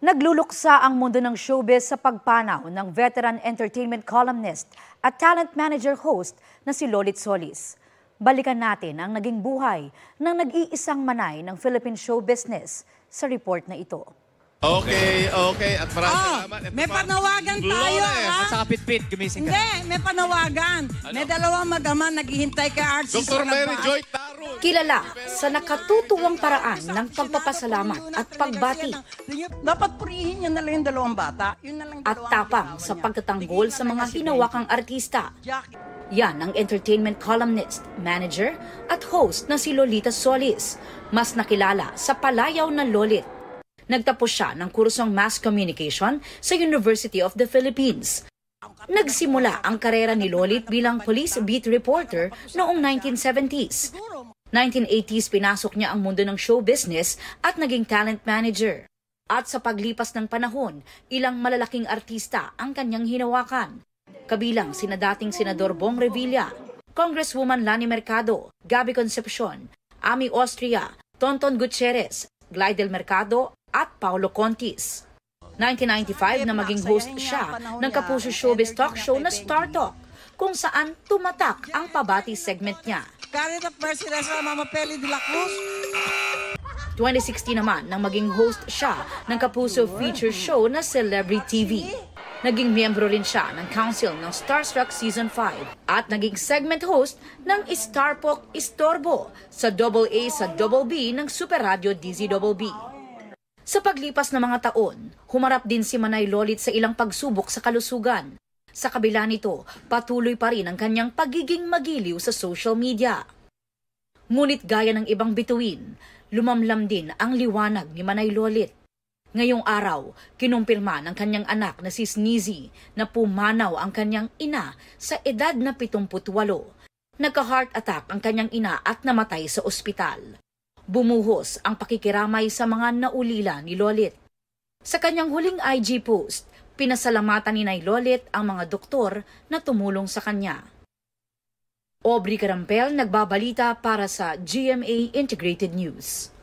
Nagluluksa ang mundo ng showbiz sa pagpanaw ng veteran entertainment columnist at talent manager host na si Lolit Solis. Balikan natin ang naging buhay ng nag-iisang manay ng Philippine show business sa report na ito. Okay. At maraming salamat. May panawagan tayo, ha? Masakapit-pit, gumising ka. Hindi, may panawagan. May dalawang madama naghihintay kay Archie. Dr. Mary Joy Tarun. Kilala sa nakatutuwang paraan ng pagpapasalamat at pagbati. Dapat purihin niya na lang yung dalawang bata. Yun na lang At tapang sa pagtatanggol sa mga hinawakang artista. Yan ang entertainment columnist, manager at host na si Lolita Solis, mas nakilala sa palayaw na Lolit. Nagtapos siya ng kursong Mass Communication sa University of the Philippines. Nagsimula ang karera ni Lolit bilang police beat reporter noong 1970s. 1980s pinasok niya ang mundo ng show business at naging talent manager. At sa paglipas ng panahon, ilang malalaking artista ang kanyang hinawakan. Kabilang sina dating Senador Bong Revilla, Congresswoman Lani Mercado, Gabby Concepcion, Ami Austria, Tonton Gutierrez, Glidel Mercado at Paulo Contis. 1995 na maging host siya ng Kapuso Showbiz talk show na Star Talk, kung saan tumatak ang pabati segment niya. Current President Mama Peli de la Cruz. 2016 naman nang maging host siya ng Kapuso feature show na Celebrity TV. Naging miyembro rin siya ng council ng Starstruck Season 5 at naging segment host ng Starpok Istorbo sa AA sa B ng Super Radio DZBB. Sa paglipas ng mga taon, humarap din si Manay Lolit sa ilang pagsubok sa kalusugan. Sa kabila nito, patuloy pa rin ang kanyang pagiging magiliw sa social media. Ngunit gaya ng ibang bituin, lumamlam din ang liwanag ni Manay Lolit. Ngayong araw, kinumpirma ng kanyang anak na si Sneezy na pumanaw ang kanyang ina sa edad na 78. Nagka-heart attack ang kanyang ina at namatay sa ospital. Bumuhos ang pakikiramay sa mga naulila ni Lolit. Sa kanyang huling IG post, pinasalamatan ni Nay Lolit ang mga doktor na tumulong sa kanya. Aubrey Carampel, nagbabalita para sa GMA Integrated News.